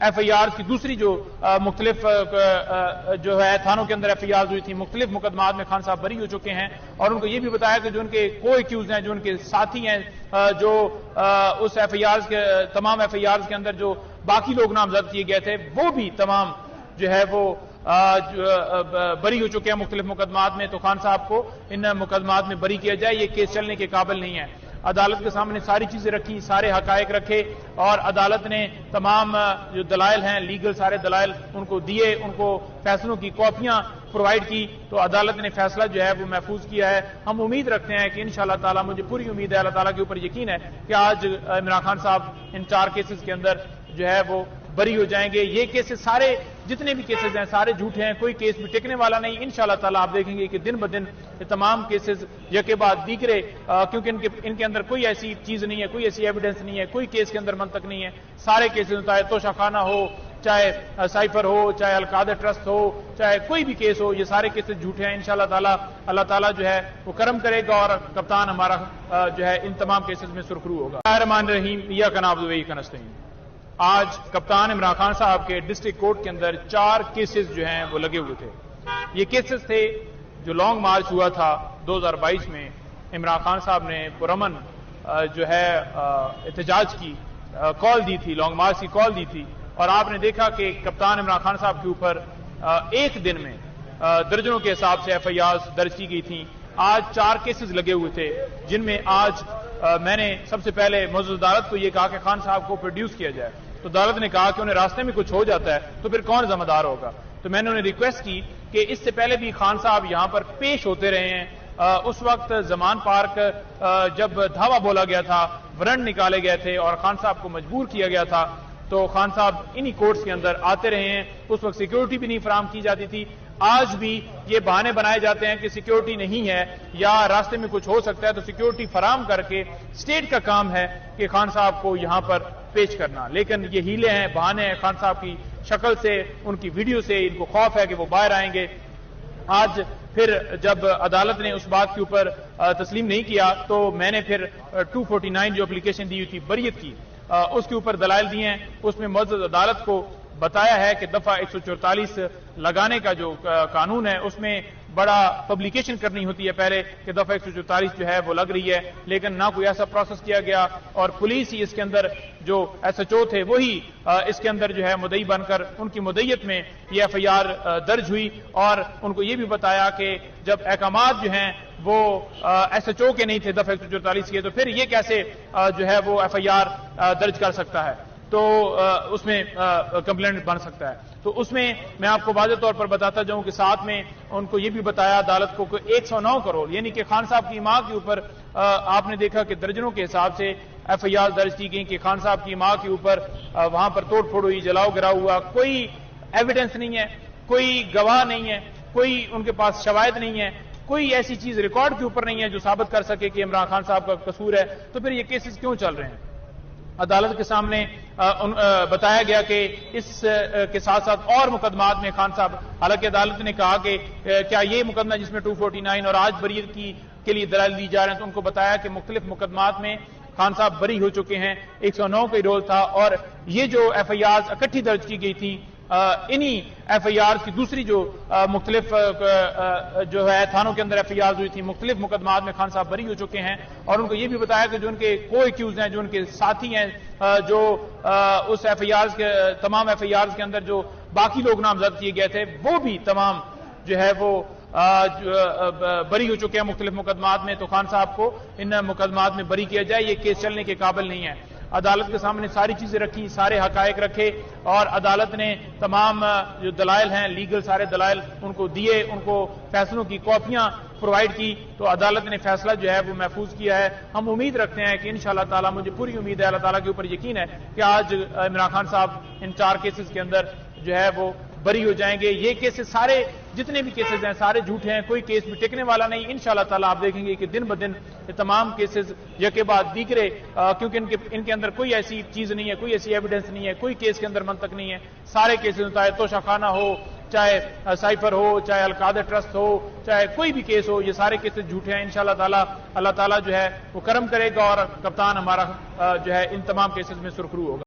FIR کی دوسری جو مختلف جو ہے تھانوں کے اندر FIR ہوئی تھی، مختلف مقدمات میں خان صاحب بری ہو چکے ہیں، اور ان کو یہ بھی بتایا کہ جو ان کے کو ایکیوز ہیں، جو ان کے ساتھی ہیں، جو اس FIR کے تمام FIR کے اندر جو باقی لوگ نامزد کیے گئے تھے، وہ بھی تمام جو ہے وہ بری ہو چکے ہیں مختلف مقدمات میں۔ تو خان صاحب کو ان مقدمات میں بری کیا جائے، یہ کیس چلنے کے قابل نہیں ہے۔ عدالت کے سامنے ساری چیزیں رکھی، سارے حقائق رکھے، اور عدالت نے تمام جو دلائل ہیں، لیگل سارے دلائل ان کو دیے، ان کو فیصلوں کی کاپیاں پرووائڈ کی، تو عدالت نے فیصلہ جو ہے وہ محفوظ کیا ہے۔ ہم امید رکھتے ہیں کہ انشاءاللہ تعالی، مجھے پوری امید ہے، اللہ تعالیٰ کے اوپر یقین ہے کہ آج عمران خان صاحب ان 4 کیسز کے اندر جو ہے وہ بری ہو جائیں گے۔ یہ کیسز سارے جتنے بھی کیسز ہیں سارے جھوٹے ہیں، کوئی کیس بھی ٹکنے والا نہیں۔ انشاءاللہ تعالیٰ آپ دیکھیں گے کہ دن بدن یہ تمام کیسز یکے بعد دیگرے، کیونکہ ان کے اندر کوئی ایسی چیز نہیں ہے، کوئی ایسی ایویڈنس نہیں ہے، کوئی کیس کے اندر منطق نہیں ہے۔ سارے کیسز، چاہے توشہ خانہ ہو، چاہے سائفر ہو، چاہے القادر ٹرسٹ ہو، چاہے کوئی بھی کیس ہو، یہ سارے کیسز جھوٹے ہیں۔ انشاءاللہ تعالیٰ اللہ تعالیٰ جو ہے وہ کرم کرے گا، اور کپتان ہمارا جو ہے ان تمام کیسز میں سرخرو ہوگا۔ بسم اللہ الرحمن الرحیم، ایاک نعبد و ایاک نستعین۔ آج کپتان عمران خان صاحب کے ڈسٹرکٹ کورٹ کے اندر 4 کیسز جو ہیں وہ لگے ہوئے تھے۔ یہ کیسز تھے جو لانگ مارچ ہوا تھا 2022 میں۔ عمران خان صاحب نے پرامن جو ہے احتجاج کی کال دی تھی، لانگ مارچ کی کال دی تھی، اور آپ نے دیکھا کہ کپتان عمران خان صاحب کے اوپر ایک دن میں درجنوں کے حساب سے FIR درج کی گئی تھیں۔ آج 4 کیسز لگے ہوئے تھے، جن میں آج میں نے سب سے پہلے معزز عدالت کو یہ کہا کہ خان صاحب کو پروڈیوس کیا جائے، تو عدالت نے کہا کہ انہیں راستے میں کچھ ہو جاتا ہے تو پھر کون ذمہ دار ہوگا۔ تو میں نے انہیں ریکویسٹ کی کہ اس سے پہلے بھی خان صاحب یہاں پر پیش ہوتے رہے ہیں۔ اس وقت زمان پارک جب دھاوا بولا گیا تھا، ورنٹ نکالے گئے تھے اور خان صاحب کو مجبور کیا گیا تھا، تو خان صاحب انہی کورٹس کے اندر آتے رہے ہیں۔ اس وقت سیکیورٹی بھی نہیں فراہم کی جاتی تھی۔ آج بھی یہ بہانے بنائے جاتے ہیں کہ سیکیورٹی نہیں ہے یا راستے میں کچھ ہو سکتا ہے، تو سیکیورٹی فراہم کر کے اسٹیٹ کا کام ہے کہ خان صاحب کو یہاں پر پیش کرنا، لیکن یہ ہیلے ہیں، بہانے ہیں۔ خان صاحب کی شکل سے، ان کی ویڈیو سے ان کو خوف ہے کہ وہ باہر آئیں گے۔ آج پھر جب عدالت نے اس بات کے اوپر تسلیم نہیں کیا، تو میں نے پھر 249 جو اپلیکیشن دی ہوئی تھی بریت کی، اس کے اوپر دلائل دیے ہیں۔ اس میں معزز عدالت کو بتایا ہے کہ دفعہ 144 لگانے کا جو قانون ہے، اس میں بڑا پبلیکیشن کرنی ہوتی ہے پہلے کہ دفعہ 144 جو ہے وہ لگ رہی ہے، لیکن نہ کوئی ایسا پروسیس کیا گیا، اور پولیس ہی اس کے اندر جو SHO تھے وہی اس کے اندر جو ہے مدعی بن کر ان کی مدعیت میں یہ FIR درج ہوئی، اور ان کو یہ بھی بتایا کہ جب احکامات جو ہیں وہ SHO کے نہیں تھے دفعہ 144 کے، تو پھر یہ کیسے جو ہے وہ FIR درج کر سکتا ہے، تو اس میں کمپلینٹ بن سکتا ہے۔ تو اس میں میں آپ کو واضح طور پر بتاتا جاؤں کہ ساتھ میں ان کو یہ بھی بتایا عدالت کو کہ 109 کروڑ، یعنی کہ خان صاحب کی ماں کے اوپر آپ نے دیکھا کہ درجنوں کے حساب سے FIR درج کی گئی کہ خان صاحب کی ماں کے اوپر وہاں پر توڑ پھوڑ ہوئی، جلاؤ گراؤ ہوا، کوئی ایویڈنس نہیں ہے، کوئی گواہ نہیں ہے، کوئی ان کے پاس شواہد نہیں ہے، کوئی ایسی چیز ریکارڈ کے اوپر نہیں ہے جو ثابت کر سکے کہ عمران خان صاحب کا قصور ہے، تو پھر یہ کیسز کیوں چل رہے ہیں؟ عدالت کے سامنے بتایا گیا کہ اس کے ساتھ ساتھ اور مقدمات میں خان صاحب، حالانکہ عدالت نے کہا کہ کیا یہ مقدمہ جس میں 249 اور آج بریت کے لیے دلائل دی جا رہے ہیں، تو ان کو بتایا کہ مختلف مقدمات میں خان صاحب بری ہو چکے ہیں، 109 کا رول تھا، اور یہ جو FIR اکٹھی درج کی گئی تھی، انہی FIR کی دوسری جو مختلف جو ہے تھانوں کے اندر FIR ہوئی تھی، مختلف مقدمات میں خان صاحب بری ہو چکے ہیں، اور ان کو یہ بھی بتایا کہ جو ان کے کو ایکیوز ہیں، جو ان کے ساتھی ہیں، جو اس FIR کے تمام FIR کے اندر جو باقی لوگ نامزد کیے گئے تھے، وہ بھی تمام جو ہے وہ بری ہو چکے ہیں مختلف مقدمات میں۔ تو خان صاحب کو ان مقدمات میں بری کیا جائے، یہ کیس چلنے کے قابل نہیں ہے۔ عدالت کے سامنے ساری چیزیں رکھی، سارے حقائق رکھے، اور عدالت نے تمام جو دلائل ہیں، لیگل سارے دلائل ان کو دیے، ان کو فیصلوں کی کاپیاں پرووائڈ کی، تو عدالت نے فیصلہ جو ہے وہ محفوظ کیا ہے۔ ہم امید رکھتے ہیں کہ انشاءاللہ تعالیٰ، مجھے پوری امید ہے، اللہ تعالیٰ کے اوپر یقین ہے کہ آج عمران خان صاحب ان 4 کیسز کے اندر جو ہے وہ بری ہو جائیں گے۔ یہ کیسز سارے جتنے بھی کیسز ہیں سارے جھوٹے ہیں، کوئی کیس بھی ٹکنے والا نہیں۔ انشاءاللہ تعالیٰ آپ دیکھیں گے کہ دن بدن یہ تمام کیسز یکے بعد دیگرے، کیونکہ ان کے اندر کوئی ایسی چیز نہیں ہے، کوئی ایسی ایویڈنس نہیں ہے، کوئی کیس کے اندر منطق نہیں ہے۔ سارے کیسز، چاہے توشہ خانہ ہو، چاہے سائفر ہو، چاہے القادر ٹرسٹ ہو، چاہے کوئی بھی کیس ہو، یہ سارے کیسز جھوٹے ہیں۔ انشاءاللہ تعالیٰ اللہ تعالیٰ جو ہے وہ کرم کرے گا، اور کپتان ہمارا جو ہے ان تمام کیسز میں سرخرو ہوگا۔